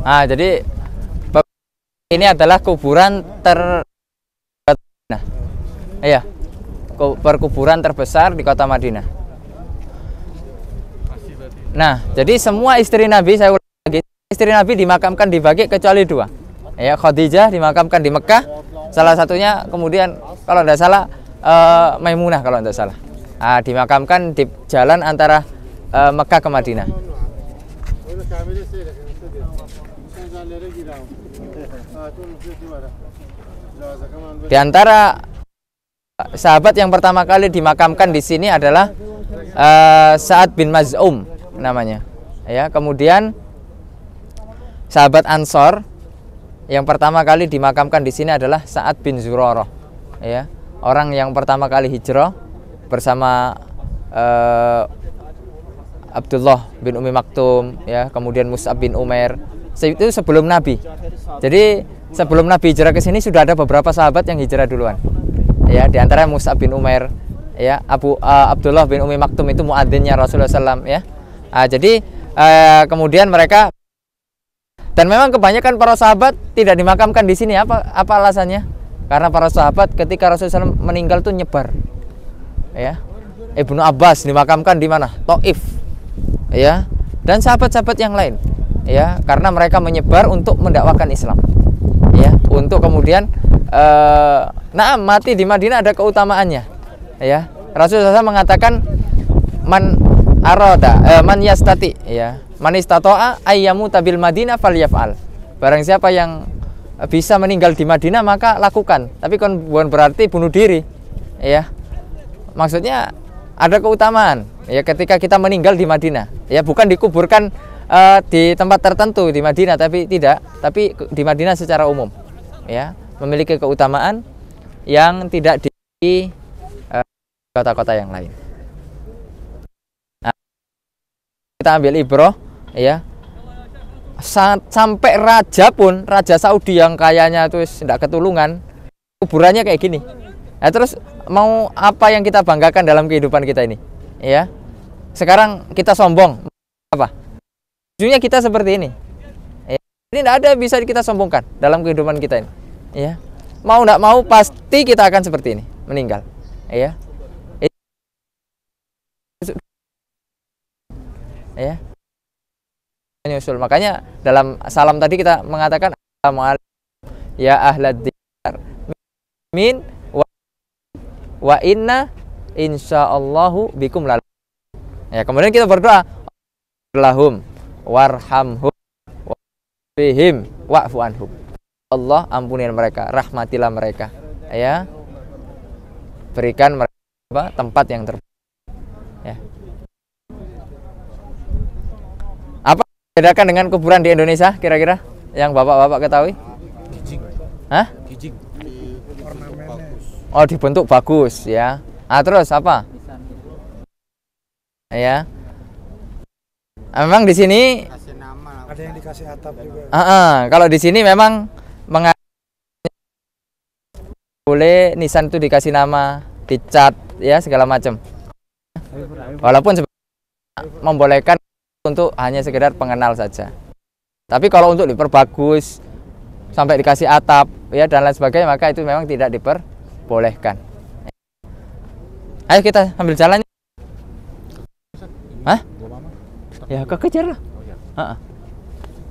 Nah, jadi ini adalah kuburan nah, iya, perkuburan terbesar di kota Madinah. Nah, jadi semua istri Nabi, saya ulang lagi, istri Nabi dimakamkan di Baqi kecuali dua. Ya, Khadijah dimakamkan di Mekah, salah satunya kemudian kalau tidak salah Maimunah kalau tidak salah. Nah, dimakamkan di jalan antara Mekah ke Madinah. Di antara sahabat yang pertama kali dimakamkan di sini adalah Sa'ad bin Maz'um namanya. Ya, kemudian sahabat Ansor yang pertama kali dimakamkan di sini adalah Sa'ad bin Zurarah. Ya, orang yang pertama kali hijrah bersama Abdullah bin Umi Maktum, ya, kemudian Mus'ab bin Umair. Itu sebelum Nabi. Jadi sebelum Nabi hijrah ke sini sudah ada beberapa sahabat yang hijrah duluan. Ya, di antara Mus'ab bin Umair, ya, Abdullah bin Umi Maktum itu muadzinnya Rasulullah SAW, ya. Jadi kemudian mereka, dan memang kebanyakan para sahabat tidak dimakamkan di sini. Apa alasannya? Karena para sahabat ketika Rasulullah SAW meninggal tuh nyebar. Ya. Ibnu Abbas dimakamkan di mana? Taif. Ya. Dan sahabat-sahabat yang lain. Ya, karena mereka menyebar untuk mendakwakan Islam. Ya, untuk kemudian mati di Madinah ada keutamaannya. Ya. Rasulullah SAW mengatakan man yastati, ya. Man istata'a ayyamu tabil Madinah falyaf'al. Barang siapa yang bisa meninggal di Madinah maka lakukan. Tapi bukan berarti bunuh diri. Ya. Maksudnya ada keutamaan, ya, ketika kita meninggal di Madinah. Ya, bukan dikuburkan di tempat tertentu di Madinah, tapi di Madinah secara umum, ya, memiliki keutamaan yang tidak di kota-kota yang lain. Nah, kita ambil ibrah, ya, sampai raja Saudi yang kayanya itu tidak ketulungan, kuburannya kayak gini. Nah, terus mau apa yang kita banggakan dalam kehidupan kita ini, ya? Sekarang kita sombong apa? Ujungnya kita seperti ini. Ya. Ini tidak ada bisa kita sombongkan dalam kehidupan kita ini. Ya. Mau tidak mau pasti kita akan seperti ini, meninggal. Ya. Ya. Menyusul. Makanya dalam salam tadi kita mengatakan Assalamualaikum ya ahlad diyar min wa inna insyaallahu bikum lal. Ya, kemudian kita berdoa lahum warhamhum wafihim wa'fu anhum. Allah ampunilah mereka, rahmatilah mereka, ya, berikan mereka tempat yang terbaik, ya. Apa bedakan dengan kuburan di Indonesia kira-kira yang bapak-bapak ketahui? Kijing. Hah? Kijing. Oh, dibentuk bagus, ya. Terus apa? Ya. Memang di sini Ada yang dikasih atap juga. Kalau di sini memang boleh nisan itu dikasih nama, dicat, ya, segala macam. Walaupun membolehkan untuk hanya sekedar pengenal saja. Tapi kalau untuk diperbagus sampai dikasih atap, ya, dan lain sebagainya, maka itu memang tidak diperbolehkan. Ayo kita ambil jalannya. Hah? Ya, kekejar lah.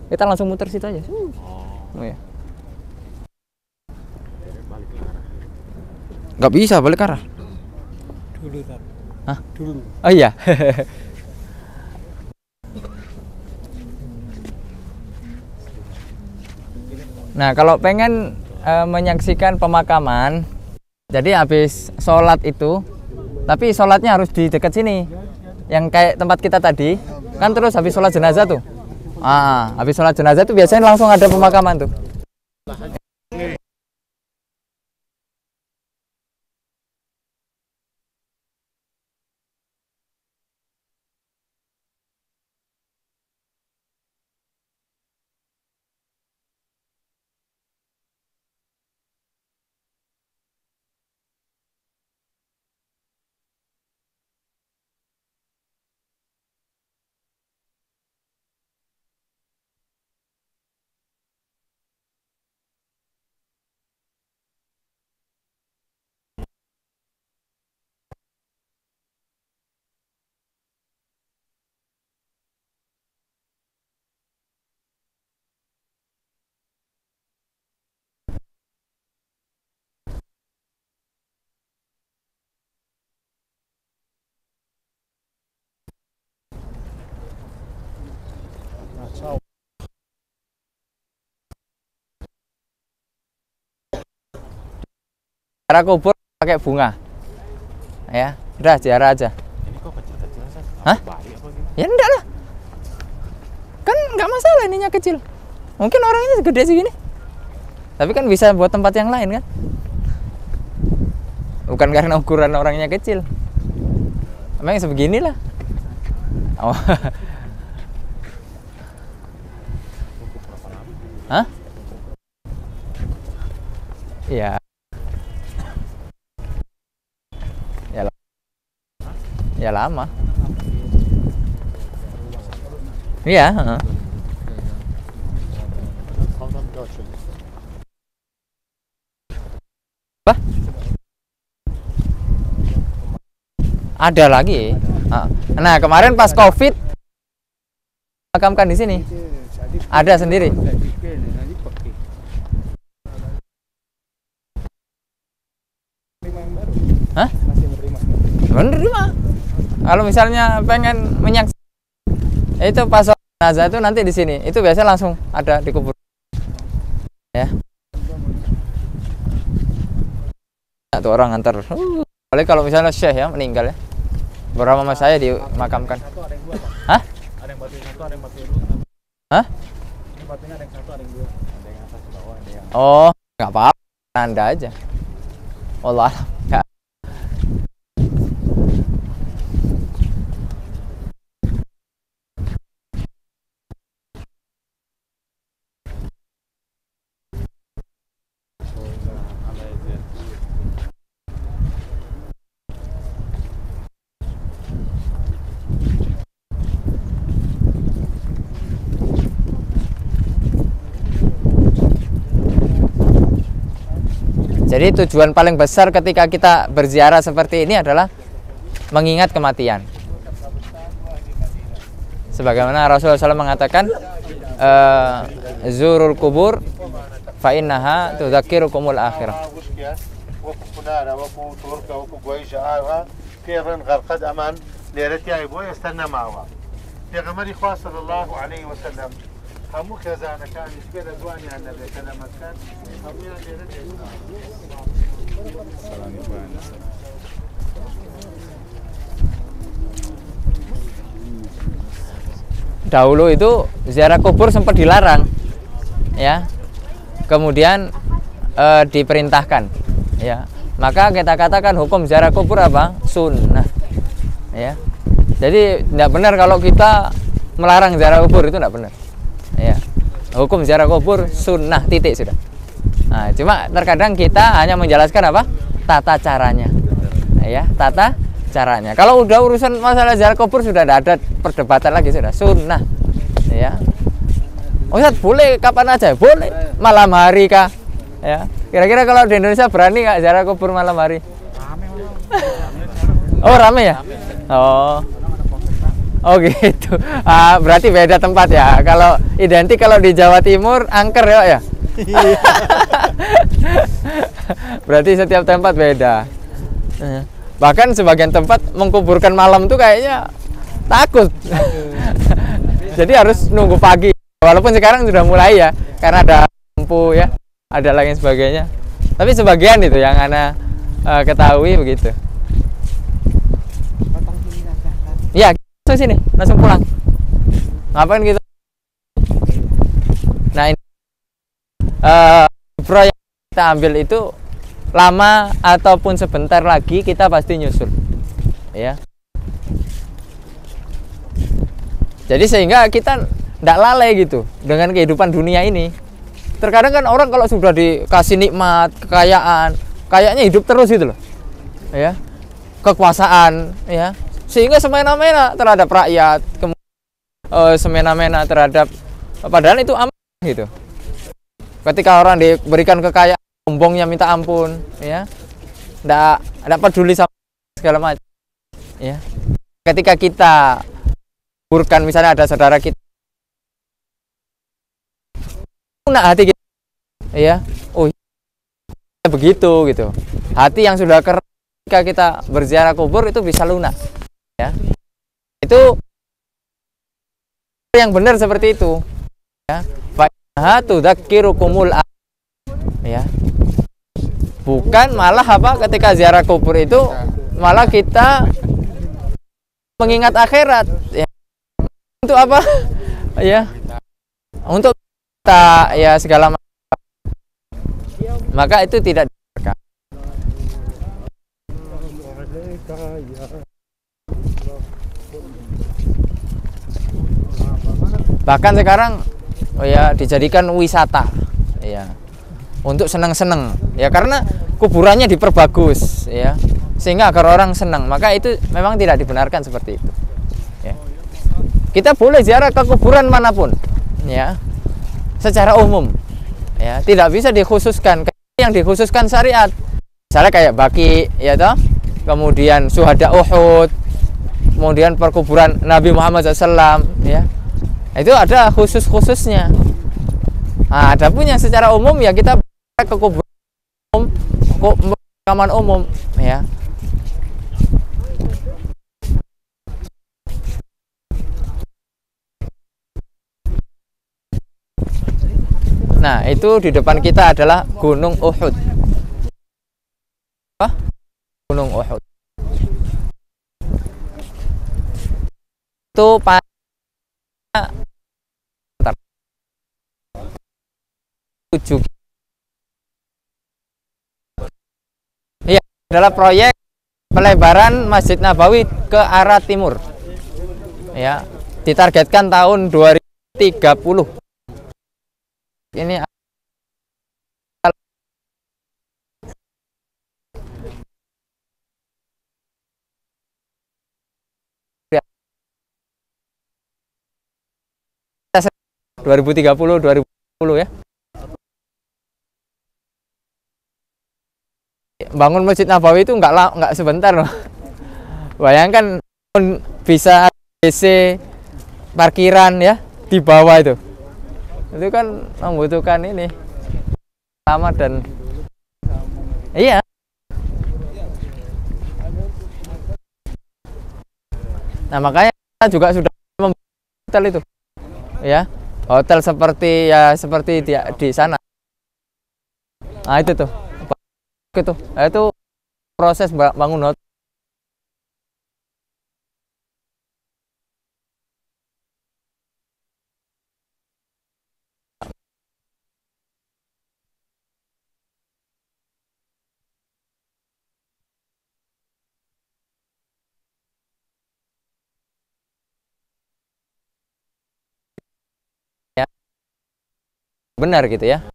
Kita langsung muter situ aja. Oh, ya. Nggak bisa balik arah. Dulu kan. Hah? Dulu. Oh iya. Nah, kalau pengen menyaksikan pemakaman, jadi habis sholat itu, tapi sholatnya harus di dekat sini, yang kayak tempat kita tadi, kan, terus habis sholat jenazah tuh. Habis sholat jenazah tuh biasanya langsung ada pemakaman tuh. ziarah kubur pakai bunga. Ya, udah ziarah aja. Ini kok kecil-kecil Ustaz? Hah? Bayi apa gimana? Ya enggak lah. Kan nggak masalah ininya kecil. Mungkin orangnya gede segini. Tapi kan bisa buat tempat yang lain kan? Bukan karena ukuran orangnya kecil. Emang sebeginilah. Oh. Hah? Iya. Ya lama. Iya, heeh. Apa? Ada lagi. Nah, kemarin pas Covid makamkan di sini. Ada sendiri. Hah? Menerima. Kalau misalnya pengen menyaksikan itu pas jenazah itu nanti di sini. Itu biasanya langsung ada di kubur. Ya. Satu orang antar. Apalagi kalau misalnya syekh ya meninggal ya. Beberapa mas saya dimakamkan. Hah? Ada yang batu satu, ada yang batu dua. Hah? Ini batunya ada yang satu, ada yang dua. Ada yang atas bawah, ada yang. Oh, nggak apa-apa. Anda aja. Allah. Jadi tujuan paling besar ketika kita berziarah seperti ini adalah mengingat kematian. Sebagaimana Rasulullah SAW mengatakan, zurul kubur fa innaha tudzakirukumul akhirah. همو خزانه كان يشبه دواني عن النبي كلام كان همو Dahulu itu ziarah kubur sempat dilarang, ya. Kemudian diperintahkan, ya. Maka kita katakan hukum ziarah kubur apa? Sunnah, ya. Jadi tidak benar kalau kita melarang ziarah kubur, itu tidak benar. Ya, hukum ziarah kubur sunnah, titik sudah. Nah, cuma terkadang kita hanya menjelaskan apa? Tata caranya. Ya, tata caranya. Kalau udah urusan masalah ziarah kubur sudah tidak ada perdebatan lagi, sudah sunnah. Ya. Ustaz, boleh kapan aja? Boleh. Malam hari kah? Ya. Kira-kira kalau di Indonesia berani nggak ziarah kubur malam hari? Oh, rame ya? Oh gitu. Berarti beda tempat ya. Kalau identik kalau di Jawa Timur angker ya. Berarti setiap tempat beda. Bahkan sebagian tempat mengkuburkan malam tuh kayaknya takut. Jadi harus nunggu pagi. Walaupun sekarang sudah mulai ya, karena ada lampu ya, ada lain sebagainya. Tapi sebagian itu yang Ana ketahui begitu. Ya. Langsung sini, langsung pulang. Ngapain gitu? Nah ini proyek yang kita ambil itu lama ataupun sebentar lagi kita pasti nyusul, ya. Jadi sehingga kita tidak lalai gitu dengan kehidupan dunia ini. Terkadang kan orang kalau sudah dikasih nikmat, kekayaan, kayaknya hidup terus gitu loh, ya. Kekuasaan, ya. Sehingga semena-mena terhadap rakyat, semena-mena terhadap, padahal itu aman gitu. Ketika orang diberikan kekayaan, sombongnya minta ampun, ya, tidak peduli sama segala macam, ya. Ketika kita kuburkan, misalnya ada saudara kita, lunak hati kita, ya, oh begitu gitu. Hati yang sudah keras ketika kita berziarah kubur itu bisa lunak. Ya, itu yang benar seperti itu. Ya, fa tudzakirukumul, ya. Bukan malah apa ketika ziarah kubur itu malah kita mengingat akhirat ya. Untuk apa? Ya. Untuk kita ya segala macam. Maka itu tidak dibenarkan. Bahkan sekarang ya dijadikan wisata ya. Untuk senang-senang ya, karena kuburannya diperbagus ya, sehingga agar orang senang. Maka itu memang tidak dibenarkan seperti itu ya. Kita boleh ziarah ke kuburan manapun ya, secara umum ya, tidak bisa dikhususkan. Yang dikhususkan syariat misalnya kayak Baqi ya toh, kemudian syuhada Uhud, kemudian perkuburan Nabi Muhammad SAW ya, itu ada khusus-khususnya. Nah, ada pun yang secara umum ya kita ke kuburan umum, pemakaman umum ya. Nah, itu di depan kita adalah Gunung Uhud. Apa? Gunung Uhud. Itu ya, adalah proyek pelebaran Masjid Nabawi ke arah timur. Ya, ditargetkan tahun 2030. Ini dua ribu 2030 ya. Bangun Masjid Nabawi itu nggak sebentar loh. Bayangkan bisa AC parkiran ya di bawah itu kan membutuhkan ini lama dan iya. Nah makanya kita juga sudah membuat hotel itu ya, hotel seperti di sana. Nah itu tuh gitu, nah, itu proses bangun hotel. Benar gitu ya.